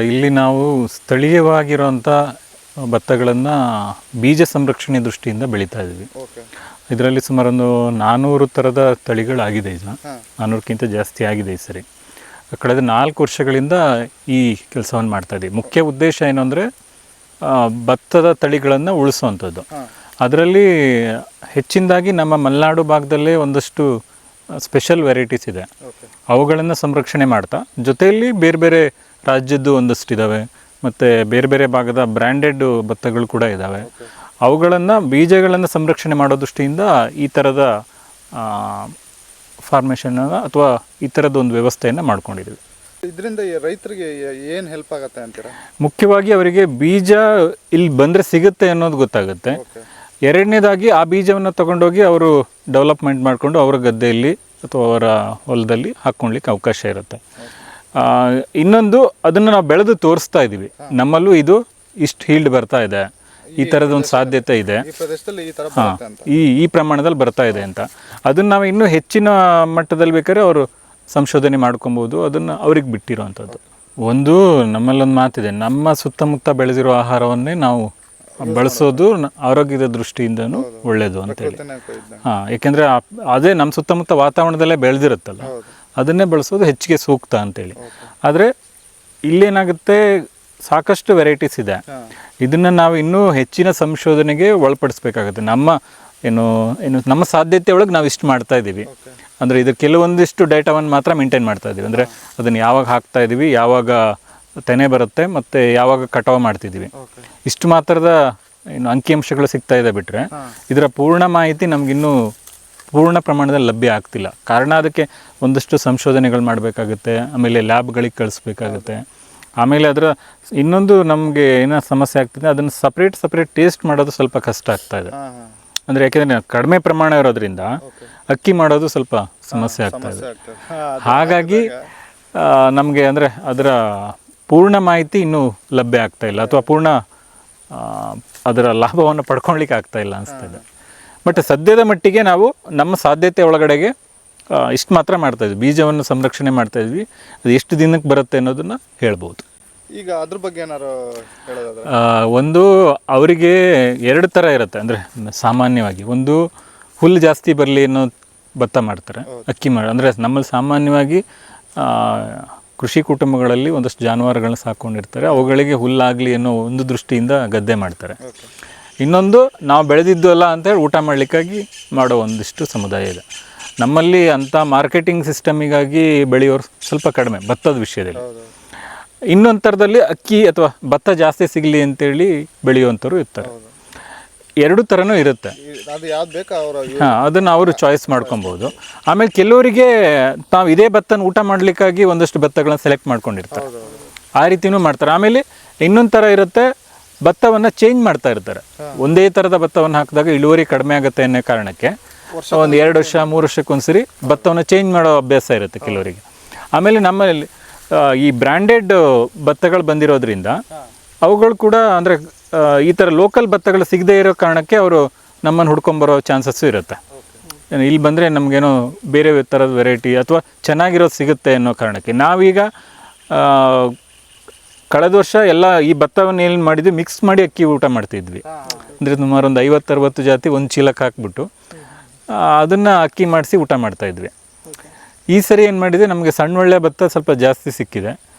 ಇಲ್ಲಿ ನಾವು ಸ್ಥಳೀಯವಾಗಿರುವಂಥ ಭತ್ತಗಳನ್ನು ಬೀಜ ಸಂರಕ್ಷಣೆ ದೃಷ್ಟಿಯಿಂದ ಬೆಳೀತಾ ಇದ್ದೀವಿ. ಇದರಲ್ಲಿ ಸುಮಾರೊಂದು 400 ಥರದ ತಳಿಗಳಾಗಿದೆ. ಈಗ 400ಕ್ಕಿಂತ ಜಾಸ್ತಿ ಆಗಿದೆ ಈ ಸರಿ. ಕಳೆದ 4 ವರ್ಷಗಳಿಂದ ಈ ಕೆಲಸವನ್ನು ಮಾಡ್ತಾಯಿದ್ದೀವಿ. ಮುಖ್ಯ ಉದ್ದೇಶ ಏನು ಅಂದರೆ ಭತ್ತದ ತಳಿಗಳನ್ನು ಉಳಿಸುವಂಥದ್ದು. ಅದರಲ್ಲಿ ಹೆಚ್ಚಿನದಾಗಿ ನಮ್ಮ ಮಲೆನಾಡು ಭಾಗದಲ್ಲೇ ಒಂದಷ್ಟು ಸ್ಪೆಷಲ್ ವೆರೈಟೀಸ್ ಇದೆ, ಅವುಗಳನ್ನು ಸಂರಕ್ಷಣೆ ಮಾಡ್ತಾ ಜೊತೆಯಲ್ಲಿ ಬೇರೆ ಬೇರೆ ರಾಜ್ಯದ್ದು ಒಂದಷ್ಟು ಇದ್ದಾವೆ, ಮತ್ತು ಬೇರೆ ಬೇರೆ ಭಾಗದ ಬ್ರ್ಯಾಂಡೆಡ್ ಭತ್ತಗಳು ಕೂಡ ಇದ್ದಾವೆ. ಅವುಗಳನ್ನು ಬೀಜಗಳನ್ನು ಸಂರಕ್ಷಣೆ ಮಾಡೋ ದೃಷ್ಟಿಯಿಂದ ಈ ಥರದ ಫಾರ್ಮೇಷನ್ ಅಥವಾ ಈ ಥರದ ಒಂದು ವ್ಯವಸ್ಥೆಯನ್ನು ಮಾಡ್ಕೊಂಡಿದ್ದೀವಿ. ಇದರಿಂದ ರೈತರಿಗೆ ಏನು ಹೆಲ್ಪ್ ಆಗುತ್ತೆ ಅಂತೀರಾ? ಮುಖ್ಯವಾಗಿ ಅವರಿಗೆ ಬೀಜ ಇಲ್ಲಿ ಬಂದರೆ ಸಿಗುತ್ತೆ ಅನ್ನೋದು ಗೊತ್ತಾಗುತ್ತೆ. ಎರಡನೇದಾಗಿ ಆ ಬೀಜವನ್ನು ತೊಗೊಂಡೋಗಿ ಅವರು ಡೆವಲಪ್ಮೆಂಟ್ ಮಾಡಿಕೊಂಡು ಅವರ ಗದ್ದೆಯಲ್ಲಿ ಅಥವಾ ಅವರ ಹೊಲದಲ್ಲಿ ಹಾಕ್ಕೊಳ್ಲಿಕ್ಕೆ ಅವಕಾಶ ಇರುತ್ತೆ. ಇನ್ನೊಂದು, ಅದನ್ನು ನಾವು ಬೆಳೆದು ತೋರಿಸ್ತಾ ಇದ್ದೀವಿ, ನಮ್ಮಲ್ಲೂ ಇದು ಇಷ್ಟು ಹೀಲ್ಡ್ ಬರ್ತಾ ಇದೆ, ಈ ಥರದ ಒಂದು ಸಾಧ್ಯತೆ ಇದೆ, ಈ ಪ್ರಮಾಣದಲ್ಲಿ ಬರ್ತಾ ಇದೆ ಅಂತ. ಅದನ್ನು ನಾವು ಇನ್ನೂ ಹೆಚ್ಚಿನ ಮಟ್ಟದಲ್ಲಿ ಬೇಕಾದ್ರೆ ಅವರು ಸಂಶೋಧನೆ ಮಾಡ್ಕೊಬೋದು. ಅದನ್ನು ಅವ್ರಿಗೆ ಬಿಟ್ಟಿರೋವಂಥದ್ದು. ಒಂದು ನಮ್ಮಲ್ಲೊಂದು ಮಾತಿದೆ, ನಮ್ಮ ಸುತ್ತಮುತ್ತ ಬೆಳೆದಿರೋ ಆಹಾರವನ್ನೇ ನಾವು ಬಳಸೋದು ಆರೋಗ್ಯದ ದೃಷ್ಟಿಯಿಂದನೂ ಒಳ್ಳೆಯದು ಅಂತೇಳಿ. ಯಾಕೆಂದರೆ ಅದೇ ನಮ್ಮ ಸುತ್ತಮುತ್ತ ವಾತಾವರಣದಲ್ಲೇ ಬೆಳೆದಿರುತ್ತಲ್ಲ, ಅದನ್ನೇ ಬಳಸೋದು ಹೆಚ್ಚಿಗೆ ಸೂಕ್ತ ಅಂತೇಳಿ. ಆದರೆ ಇಲ್ಲೇನಾಗುತ್ತೆ, ಸಾಕಷ್ಟು ವೆರೈಟೀಸ್ ಇದೆ. ಇದನ್ನು ನಾವು ಇನ್ನೂ ಹೆಚ್ಚಿನ ಸಂಶೋಧನೆಗೆ ಒಳಪಡಿಸ್ಬೇಕಾಗುತ್ತೆ. ನಮ್ಮ ಸಾಧ್ಯತೆ ಒಳಗೆ ನಾವು ಇಷ್ಟು ಮಾಡ್ತಾ ಇದ್ದೀವಿ. ಅಂದರೆ ಇದು ಕೆಲವೊಂದಿಷ್ಟು ಡೇಟಾವನ್ನು ಮಾತ್ರ ಮೇಂಟೈನ್ ಮಾಡ್ತಾ ಇದ್ದೀವಿ. ಅಂದರೆ ಅದನ್ನು ಯಾವಾಗ ಹಾಕ್ತಾ ಇದ್ದೀವಿ, ಯಾವಾಗ ತೆನೆ ಬರುತ್ತೆ, ಮತ್ತು ಯಾವಾಗ ಕಟಾವು ಮಾಡ್ತಿದ್ದೀವಿ, ಇಷ್ಟು ಮಾತ್ರದ ಅಂಕಿಅಂಶಗಳು ಸಿಗ್ತಾ ಇದೆ. ಬಿಟ್ಟರೆ ಇದರ ಪೂರ್ಣ ಮಾಹಿತಿ ನಮಗಿನ್ನೂ ಪೂರ್ಣ ಪ್ರಮಾಣದಲ್ಲಿ ಲಭ್ಯ ಆಗ್ತಿಲ್ಲ. ಕಾರಣ ಅದಕ್ಕೆ ಒಂದಷ್ಟು ಸಂಶೋಧನೆಗಳು ಮಾಡಬೇಕಾಗುತ್ತೆ, ಆಮೇಲೆ ಲ್ಯಾಬ್ಗಳಿಗೆ ಕಳಿಸ್ಬೇಕಾಗುತ್ತೆ. ಆಮೇಲೆ ಅದರ ಇನ್ನೊಂದು ನಮಗೆ ಏನೋ ಸಮಸ್ಯೆ ಆಗ್ತಿದೆ, ಅದನ್ನು ಸಪ್ರೇಟ್ ಟೇಸ್ಟ್ ಮಾಡೋದು ಸ್ವಲ್ಪ ಕಷ್ಟ ಆಗ್ತಾ ಇದೆ. ಅಂದರೆ ಯಾಕೆಂದರೆ ಕಡಿಮೆ ಪ್ರಮಾಣ ಇರೋದ್ರಿಂದ ಅಕ್ಕಿ ಮಾಡೋದು ಸ್ವಲ್ಪ ಸಮಸ್ಯೆ ಆಗ್ತಾ ಇದೆ. ಹಾಗಾಗಿ ನಮಗೆ ಅಂದರೆ ಅದರ ಪೂರ್ಣ ಮಾಹಿತಿ ಇನ್ನೂ ಲಭ್ಯ ಆಗ್ತಾ ಇಲ್ಲ, ಅಥವಾ ಪೂರ್ಣ ಅದರ ಲಾಭವನ್ನು ಪಡ್ಕೊಳ್ಲಿಕ್ಕೆ ಆಗ್ತಾ ಇಲ್ಲ ಅನಿಸ್ತದೆ. ಬಟ್ ಸದ್ಯದ ಮಟ್ಟಿಗೆ ನಾವು ನಮ್ಮ ಸಾಧ್ಯತೆ ಒಳಗಡೆಗೆ ಇಷ್ಟು ಮಾತ್ರ ಮಾಡ್ತಾಯಿದ್ವಿ, ಬೀಜವನ್ನು ಸಂರಕ್ಷಣೆ ಮಾಡ್ತಾಯಿದ್ವಿ. ಅದು ಎಷ್ಟು ದಿನಕ್ಕೆ ಬರುತ್ತೆ ಅನ್ನೋದನ್ನು ಹೇಳ್ಬೋದು. ಈಗ ಅದ್ರ ಬಗ್ಗೆ ಏನಾರು ಹೇಳೋದಾದ್ರೆ, ಒಂದು ಅವರಿಗೆ 2 ಥರ ಇರುತ್ತೆ. ಅಂದರೆ ಸಾಮಾನ್ಯವಾಗಿ ಒಂದು ಹುಲ್ಲು ಜಾಸ್ತಿ ಬರಲಿ ಅನ್ನೋ ಭತ್ತ ಮಾಡ್ತಾರೆ, ಅಕ್ಕಿ ಅಂದರೆ ನಮ್ಮಲ್ಲಿ ಸಾಮಾನ್ಯವಾಗಿ ಕೃಷಿ ಕುಟುಂಬಗಳಲ್ಲಿ ಒಂದಷ್ಟು ಜಾನುವಾರುಗಳನ್ನ ಸಾಕೊಂಡಿರ್ತಾರೆ, ಅವುಗಳಿಗೆ ಹುಲ್ಲಾಗಲಿ ಅನ್ನೋ ಒಂದು ದೃಷ್ಟಿಯಿಂದ ಗದ್ದೆ ಮಾಡ್ತಾರೆ. ಇನ್ನೊಂದು, ನಾವು ಬೆಳೆದಿದ್ದು ಅಲ್ಲ ಅಂತೇಳಿ ಊಟ ಮಾಡಲಿಕ್ಕಾಗಿ ಮಾಡೋ ಒಂದಿಷ್ಟು ಸಮುದಾಯ ಇದೆ. ನಮ್ಮಲ್ಲಿ ಅಂಥ ಮಾರ್ಕೆಟಿಂಗ್ ಸಿಸ್ಟಮಿಗಾಗಿ ಬೆಳೆಯೋರು ಸ್ವಲ್ಪ ಕಡಿಮೆ ಭತ್ತದ ವಿಷಯದಲ್ಲಿ. ಇನ್ನೊಂದು ಥರದಲ್ಲಿ ಅಕ್ಕಿ ಅಥವಾ ಭತ್ತ ಜಾಸ್ತಿ ಸಿಗಲಿ ಅಂತೇಳಿ ಬೆಳೆಯುವಂಥವ್ರು ಇರ್ತಾರೆ. 2 ಥರನೂ ಇರುತ್ತೆ. ಅದನ್ನು ಅವರು ಚಾಯ್ಸ್ ಮಾಡ್ಕೊಬೋದು. ಆಮೇಲೆ ಕೆಲವರಿಗೆ ತಾವು ಇದೇ ಭತ್ತನ ಊಟ ಮಾಡಲಿಕ್ಕಾಗಿ ಒಂದಷ್ಟು ಭತ್ತಗಳನ್ನ ಸೆಲೆಕ್ಟ್ ಮಾಡ್ಕೊಂಡಿರ್ತಾರೆ, ಆ ರೀತಿಯೂ ಮಾಡ್ತಾರೆ. ಆಮೇಲೆ ಇನ್ನೊಂದು ಥರ ಇರುತ್ತೆ, ಭತ್ತವನ್ನು ಚೇಂಜ್ ಮಾಡ್ತಾ ಇರ್ತಾರೆ. ಒಂದೇ ಥರದ ಭತ್ತವನ್ನು ಹಾಕಿದಾಗ ಇಳುವರಿ ಕಡಿಮೆ ಆಗುತ್ತೆ ಅನ್ನೋ ಕಾರಣಕ್ಕೆ ಒಂದು 2 ವರ್ಷ 3 ವರ್ಷಕ್ಕೊಂದ್ಸರಿ ಭತ್ತವನ್ನು ಚೇಂಜ್ ಮಾಡೋ ಅಭ್ಯಾಸ ಇರುತ್ತೆ ಕೆಲವರಿಗೆ. ಆಮೇಲೆ ನಮ್ಮಲ್ಲಿ ಈ ಬ್ರ್ಯಾಂಡೆಡ್ ಭತ್ತಗಳು ಬಂದಿರೋದ್ರಿಂದ ಅವುಗಳು ಕೂಡ ಅಂದರೆ ಈ ಥರ ಲೋಕಲ್ ಭತ್ತಗಳು ಸಿಗದೇ ಇರೋ ಕಾರಣಕ್ಕೆ ಅವರು ನಮ್ಮನ್ನು ಹುಡ್ಕೊಂಬರೋ ಚಾನ್ಸಸ್ಸು ಇರುತ್ತೆ. ಇಲ್ಲಿ ಬಂದರೆ ನಮಗೇನೋ ಬೇರೆ ಥರದ ವೆರೈಟಿ ಅಥವಾ ಚೆನ್ನಾಗಿರೋದು ಸಿಗುತ್ತೆ ಅನ್ನೋ ಕಾರಣಕ್ಕೆ ನಾವೀಗ ಕಳೆದ ವರ್ಷ ಎಲ್ಲ ಈ ಭತ್ತವನ್ನು ಏನು ಮಾಡಿದ್ವಿ, ಮಿಕ್ಸ್ ಮಾಡಿ ಅಕ್ಕಿ ಊಟ ಮಾಡ್ತಿದ್ವಿ. ಅಂದರೆ ಸುಮಾರು ಒಂದು 50-60 ಜಾತಿ ಒಂದು ಚೀಲಕ್ಕೆ ಹಾಕ್ಬಿಟ್ಟು ಅದನ್ನು ಅಕ್ಕಿ ಮಾಡಿಸಿ ಊಟ ಮಾಡ್ತಾಯಿದ್ವಿ. ಈ ಸರಿ ಏನು ಮಾಡಿದೆ, ನಮಗೆ ಸಣ್ಣ ಒಳ್ಳೆ ಭತ್ತ ಸ್ವಲ್ಪ ಜಾಸ್ತಿ ಸಿಕ್ಕಿದೆ.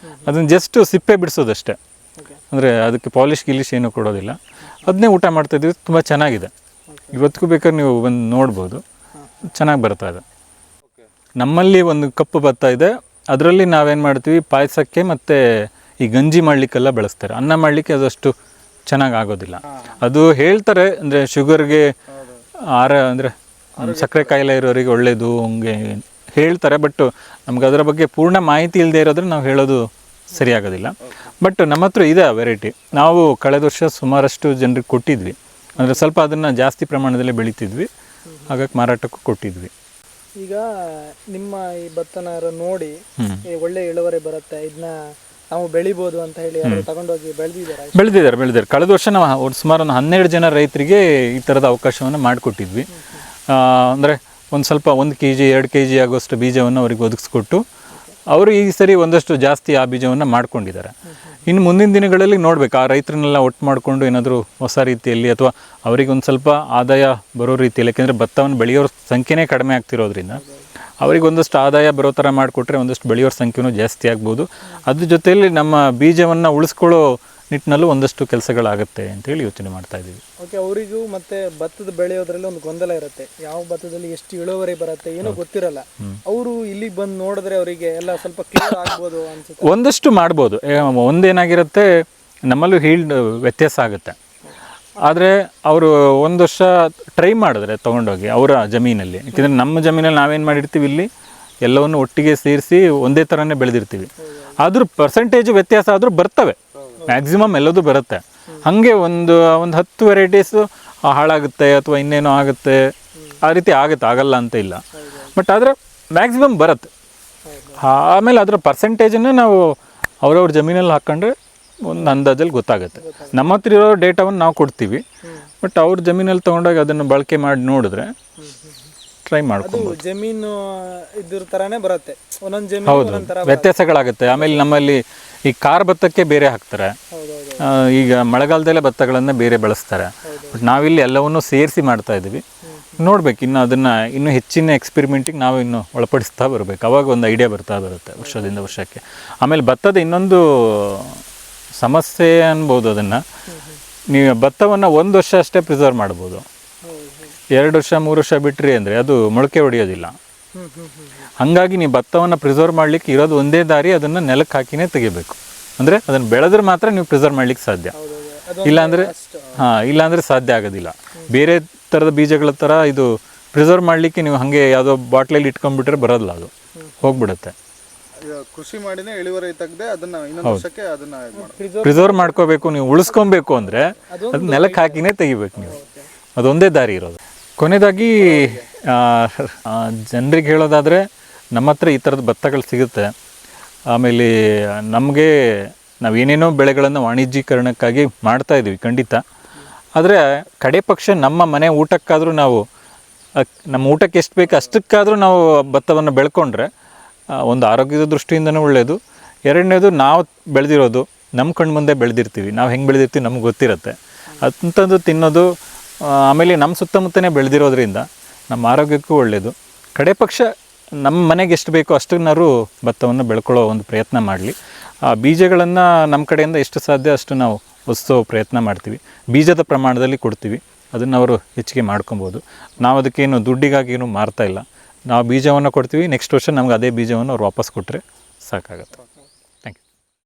ಅದನ್ನು ಜಸ್ಟ್ ಸಿಪ್ಪೆ ಬಿಡಿಸೋದಷ್ಟೇ, ಅಂದರೆ ಅದಕ್ಕೆ ಪಾಲಿಶ್ ಗಿಲಿಶ್ ಏನೂ ಕೊಡೋದಿಲ್ಲ. ಅದನ್ನೇ ಊಟ ಮಾಡ್ತಾಯಿದ್ವಿ. ತುಂಬ ಚೆನ್ನಾಗಿದೆ. ಇವತ್ತಿಗೂ ಬೇಕಾದ್ರೆ ನೀವು ಬಂದು ನೋಡ್ಬೋದು, ಚೆನ್ನಾಗಿ ಬರ್ತಾ ಇದೆ. ನಮ್ಮಲ್ಲಿ ಒಂದು ಕಪ್ಪು ಭತ್ತ ಇದೆ, ಅದರಲ್ಲಿ ನಾವೇನು ಮಾಡ್ತೀವಿ, ಪಾಯಸಕ್ಕೆ ಮತ್ತು ಈ ಗಂಜಿ ಮಾಡಲಿಕ್ಕೆಲ್ಲ ಬಳಸ್ತಾರೆ. ಅನ್ನ ಮಾಡಲಿಕ್ಕೆ ಅದಷ್ಟು ಚೆನ್ನಾಗಿ ಆಗೋದಿಲ್ಲ. ಅದು ಹೇಳ್ತಾರೆ, ಅಂದರೆ ಶುಗರ್ಗೆ ಅಂದರೆ ಸಕ್ಕರೆ ಕಾಯಿಲೆ ಇರೋರಿಗೆ ಒಳ್ಳೆಯದು ಹಂಗೆ ಹೇಳ್ತಾರೆ. ಬಟ್ ನಮ್ಗೆ ಅದರ ಬಗ್ಗೆ ಪೂರ್ಣ ಮಾಹಿತಿ ಇಲ್ಲದೆ ಇರೋದ್ರೆ ನಾವು ಹೇಳೋದು ಸರಿಯಾಗೋದಿಲ್ಲ. ಬಟ್ ನಮ್ಮ ಹತ್ರ ಇದೆ ವೆರೈಟಿ. ನಾವು ಕಳೆದ ವರ್ಷ ಸುಮಾರಷ್ಟು ಜನರಿಗೆ ಕೊಟ್ಟಿದ್ವಿ. ಅಂದರೆ ಸ್ವಲ್ಪ ಅದನ್ನು ಜಾಸ್ತಿ ಪ್ರಮಾಣದಲ್ಲಿ ಬೆಳೀತಿದ್ವಿ, ಹಾಗಾಗಿ ಮಾರಾಟಕ್ಕೂ ಕೊಟ್ಟಿದ್ವಿ. ಈಗ ನಿಮ್ಮ ಈ ಭತ್ತನ ನೋಡಿ ಒಳ್ಳೆ ಇಳುವರಿ ಬರುತ್ತೆ, ಇದನ್ನ ನಾವು ಬೆಳಿಬೋದು ಅಂತ ಹೇಳಿ ತಗೊಂಡೋಗಿ ಬೆಳೆದಿದ್ದಾರೆ. ಕಳೆದ ವರ್ಷ ನಾವು ಸುಮಾರು ಒಂದು 12 ಜನ ರೈತರಿಗೆ ಈ ಥರದ ಅವಕಾಶವನ್ನು ಮಾಡಿಕೊಟ್ಟಿದ್ವಿ. ಅಂದರೆ ಒಂದು ಸ್ವಲ್ಪ 1 kg 2 kg ಆಗೋಷ್ಟು ಬೀಜವನ್ನು ಅವ್ರಿಗೆ ಒದಗಿಸ್ಕೊಟ್ಟು ಅವರು ಈ ಸರಿ ಒಂದಷ್ಟು ಜಾಸ್ತಿ ಆ ಬೀಜವನ್ನು ಮಾಡ್ಕೊಂಡಿದ್ದಾರೆ. ಇನ್ನು ಮುಂದಿನ ದಿನಗಳಲ್ಲಿ ನೋಡ್ಬೇಕು ಆ ರೈತರನ್ನೆಲ್ಲ ಒಟ್ಟು ಮಾಡಿಕೊಂಡು ಏನಾದರೂ ಹೊಸ ರೀತಿಯಲ್ಲಿ ಅಥವಾ ಅವರಿಗೆ ಒಂದು ಸ್ವಲ್ಪ ಆದಾಯ ಬರೋ ರೀತಿಯಲ್ಲಿ, ಯಾಕೆಂದರೆ ಭತ್ತವನ್ನು ಬೆಳೆಯೋರ ಸಂಖ್ಯೆನೇ ಕಡಿಮೆ ಆಗ್ತಿರೋದ್ರಿಂದ ಅವರಿಗೆ ಒಂದಷ್ಟು ಆದಾಯ ಬರೋ ಥರ ಮಾಡಿಕೊಟ್ರೆ ಒಂದಷ್ಟು ಬೆಳೆಯೋರ ಸಂಖ್ಯೆನೂ ಜಾಸ್ತಿ ಆಗ್ಬೋದು. ಅದ್ರ ಜೊತೆಯಲ್ಲಿ ನಮ್ಮ ಬೀಜವನ್ನು ಉಳಿಸ್ಕೊಳ್ಳೋ ನಿಟ್ಟಿನಲ್ಲೂ ಒಂದಷ್ಟು ಕೆಲಸಗಳಾಗುತ್ತೆ ಅಂತೇಳಿ ಯೋಚನೆ ಮಾಡ್ತಾ ಇದ್ದೀವಿ. ಓಕೆ, ಅವರಿಗೂ ಮತ್ತೆ ಭತ್ತದ ಬೆಳೆಯೋದ್ರಲ್ಲಿ ಒಂದು ಗೊಂದಲ ಇರುತ್ತೆ. ಯಾವ ಭತ್ತದಲ್ಲಿ ಎಷ್ಟು ಇಳುವರಿ ಬರುತ್ತೆ ಏನೋ ಗೊತ್ತಿರಲ್ಲ. ಅವರು ಇಲ್ಲಿಗೆ ಬಂದು ನೋಡಿದ್ರೆ ಅವರಿಗೆ ಎಲ್ಲ ಸ್ವಲ್ಪ ಕ್ಲಿಯರ್ ಆಗ್ಬೋದು ಅನ್ಸುತ್ತೆ. ಒಂದಷ್ಟು ಮಾಡ್ಬೋದು. ಒಂದೇನಾಗಿರುತ್ತೆ, ನಮ್ಮಲ್ಲೂ ಹೀಲ್ಡ್ ವ್ಯತ್ಯಾಸ ಆಗುತ್ತೆ. ಆದರೆ ಅವರು ಒಂದು ವರ್ಷ ಟ್ರೈ ಮಾಡಿದ್ರೆ ತೊಗೊಂಡೋಗಿ ಅವರ ಜಮೀನಲ್ಲಿ, ಯಾಕೆಂದರೆ ನಮ್ಮ ಜಮೀನಲ್ಲಿ ನಾವೇನು ಮಾಡಿರ್ತೀವಿ, ಇಲ್ಲಿ ಎಲ್ಲವನ್ನು ಒಟ್ಟಿಗೆ ಸೇರಿಸಿ ಒಂದೇ ಥರನೇ ಬೆಳೆದಿರ್ತೀವಿ. ಆದರೂ ಪರ್ಸೆಂಟೇಜ್ ವ್ಯತ್ಯಾಸ ಆದರೂ ಬರ್ತವೆ, ಮ್ಯಾಕ್ಸಿಮಮ್ ಎಲ್ಲದೂ ಬರುತ್ತೆ. ಹಾಗೆ ಒಂದು 10 ವೆರೈಟೀಸು ಹಾಳಾಗುತ್ತೆ ಅಥವಾ ಇನ್ನೇನೋ ಆಗುತ್ತೆ, ಆ ರೀತಿ ಆಗುತ್ತೆ, ಆಗಲ್ಲ ಅಂತ ಇಲ್ಲ. ಬಟ್ ಆದರೆ ಮ್ಯಾಕ್ಸಿಮಮ್ ಬರುತ್ತೆ. ಆಮೇಲೆ ಅದರ ಪರ್ಸೆಂಟೇಜನ್ನು ನಾವು ಅವ್ರವ್ರ ಜಮೀನಲ್ಲಿ ಹಾಕ್ಕೊಂಡ್ರೆ ಒಂದು ಅಂದಾಜಲ್ಲಿ ಗೊತ್ತಾಗುತ್ತೆ. ನಮ್ಮ ಹತ್ರ ಇರೋ ಡೇಟಾವನ್ನು ನಾವು ಕೊಡ್ತೀವಿ, ಬಟ್ ಅವ್ರ ಜಮೀನಲ್ಲಿ ತೊಗೊಂಡಾಗ ಅದನ್ನು ಬಳಕೆ ಮಾಡಿ ನೋಡಿದ್ರೆ ಟ್ರೈ ಮಾಡ್ಕೊಬೋದು. ಜಮೀನು ಇದ್ರ ಥರನೇ ಬರುತ್ತೆ, ಒಂದೊಂದು ಜಮೀನು ಹೌದು, ವ್ಯತ್ಯಾಸಗಳಾಗುತ್ತೆ. ಆಮೇಲೆ ನಮ್ಮಲ್ಲಿ ಈ ಕಾರ್ ಭತ್ತಕ್ಕೆ ಬೇರೆ ಹಾಕ್ತಾರೆ, ಈಗ ಮಳೆಗಾಲದಲ್ಲೇ ಭತ್ತಗಳನ್ನು ಬೇರೆ ಬಳಸ್ತಾರೆ. ಬಟ್ ನಾವಿಲ್ಲಿ ಎಲ್ಲವನ್ನೂ ಸೇರಿಸಿ ಮಾಡ್ತಾ ಇದ್ದೀವಿ. ನೋಡ್ಬೇಕು, ಇನ್ನು ಅದನ್ನು ಇನ್ನೂ ಹೆಚ್ಚಿನ ಎಕ್ಸ್ಪೆರಿಮೆಂಟಿಗೆ ನಾವು ಇನ್ನೂ ಒಳಪಡಿಸ್ತಾ ಬರಬೇಕು. ಅವಾಗ ಒಂದು ಐಡಿಯಾ ಬರುತ್ತೆ ವರ್ಷದಿಂದ ವರ್ಷಕ್ಕೆ. ಆಮೇಲೆ ಭತ್ತದ ಇನ್ನೊಂದು ಸಮಸ್ಯೆ ಅನ್ಬೋದು, ಅದನ್ನು ನೀವು ಭತ್ತವನ್ನು 1 ವರ್ಷ ಅಷ್ಟೇ ಪ್ರಿಸರ್ವ್ ಮಾಡ್ಬೋದು. 2 ವರ್ಷ 3 ವರ್ಷ ಬಿಟ್ರಿ ಅಂದರೆ ಅದು ಮೊಳಕೆ ಹೊಡೆಯೋದಿಲ್ಲ. ಹಾಗಾಗಿ ನೀವು ಭತ್ತವನ್ನು ಪ್ರಿಸರ್ವ್ ಮಾಡಲಿಕ್ಕೆ ಇರೋದು ಒಂದೇ ದಾರಿ, ಅದನ್ನು ನೆಲಕ್ಕೆ ಹಾಕಿನೇ ತೆಗಿಬೇಕು. ಅಂದರೆ ಅದನ್ನು ಬೆಳೆದ್ರೆ ಮಾತ್ರ ನೀವು ಪ್ರಿಸರ್ವ್ ಮಾಡ್ಲಿಕ್ಕೆ ಸಾಧ್ಯ. ಇಲ್ಲಾಂದರೆ ಸಾಧ್ಯ ಆಗೋದಿಲ್ಲ. ಬೇರೆ ಥರದ ಬೀಜಗಳ ಥರ ಇದು ಪ್ರಿಸರ್ವ್ ಮಾಡಲಿಕ್ಕೆ ನೀವು ಹಾಗೆ ಯಾವುದೋ ಬಾಟ್ಲಲ್ಲಿ ಇಟ್ಕೊಂಡ್ಬಿಟ್ರೆ ಬರೋಲ್ಲ, ಅದು ಹೋಗ್ಬಿಡುತ್ತೆ. ಕೃಷಿ ಮಾಡಿನೇ ಇಳುವರಿ ತೆಗೆದೆ ಅದನ್ನ ಇನ್ನೊಂದು ವರ್ಷಕ್ಕೆ ಅದನ್ನ ಪ್ರಿಸರ್ವ್ ಮಾಡ್ಕೋಬೇಕು. ನೀವು ಉಳಿಸ್ಕೊಬೇಕು ಅಂದರೆ ಅದು ನೆಲಕ್ಕೆ ಹಾಕಿನೇ ತೆಗಿಬೇಕು ನೀವು, ಅದೊಂದೇ ದಾರಿ ಇರೋದು. ಕೊನೆಯದಾಗಿ ಜನರಿಗೆ ಹೇಳೋದಾದರೆ, ನಮ್ಮ ಹತ್ರ ಈ ಥರದ ಭತ್ತಗಳು ಸಿಗುತ್ತೆ. ಆಮೇಲೆ ನಮಗೆ ನಾವೇನೇನೋ ಬೆಳೆಗಳನ್ನು ವಾಣಿಜ್ಯೀಕರಣಕ್ಕಾಗಿ ಮಾಡ್ತಾಯಿದ್ದೀವಿ ಖಂಡಿತ. ಆದರೆ ಕಡೆ ಪಕ್ಷ ನಮ್ಮ ಮನೆ ಊಟಕ್ಕಾದರೂ ನಾವು ನಮ್ಮ ಊಟಕ್ಕೆ ಎಷ್ಟು ಬೇಕು ಅಷ್ಟಕ್ಕಾದರೂ ನಾವು ಭತ್ತವನ್ನು ಬೆಳ್ಕೊಂಡ್ರೆ ಒಂದು ಆರೋಗ್ಯದ ದೃಷ್ಟಿಯಿಂದನೂ ಒಳ್ಳೆಯದು. ಎರಡನೇದು, ನಾವು ಬೆಳೆದಿರೋದು ನಮ್ಮ ಕಣ್ಣು ಮುಂದೆ ಬೆಳೆದಿರ್ತೀವಿ, ನಾವು ಹೆಂಗೆ ಬೆಳೆದಿರ್ತೀವಿ ನಮ್ಗೆ ಗೊತ್ತಿರುತ್ತೆ. ಅಂಥದ್ದು ತಿನ್ನೋದು, ಆಮೇಲೆ ನಮ್ಮ ಸುತ್ತಮುತ್ತನೇ ಬೆಳೆದಿರೋದ್ರಿಂದ ನಮ್ಮ ಆರೋಗ್ಯಕ್ಕೂ ಒಳ್ಳೆಯದು. ಕಡೆ ಪಕ್ಷ ನಮ್ಮ ಮನೆಗೆ ಎಷ್ಟು ಬೇಕೋ ಅಷ್ಟನ್ನಾರು ಭತ್ತವನ್ನು ಬೆಳ್ಕೊಳ್ಳೋ ಒಂದು ಪ್ರಯತ್ನ ಮಾಡಲಿ. ಆ ಬೀಜಗಳನ್ನು ನಮ್ಮ ಕಡೆಯಿಂದ ಎಷ್ಟು ಸಾಧ್ಯ ಅಷ್ಟು ನಾವು ಒದಿಸೋ ಪ್ರಯತ್ನ ಮಾಡ್ತೀವಿ. ಬೀಜದ ಪ್ರಮಾಣದಲ್ಲಿ ಕೊಡ್ತೀವಿ, ಅದನ್ನು ಅವರು ಹೆಚ್ಚಿಗೆ ಮಾಡ್ಕೊಬೋದು. ನಾವು ಅದಕ್ಕೇನು ದುಡ್ಡಿಗಾಗಿ ಏನು ಮಾರ್ತಾ ಇಲ್ಲ. ನಾವು ಬೀಜವನ್ನು ಕೊಡ್ತೀವಿ, ನೆಕ್ಸ್ಟ್ ವರ್ಷ ನಮ್ಗೆ ಅದೇ ಬೀಜವನ್ನು ಅವ್ರು ವಾಪಸ್ ಕೊಟ್ಟರೆ ಸಾಕಾಗುತ್ತೆ.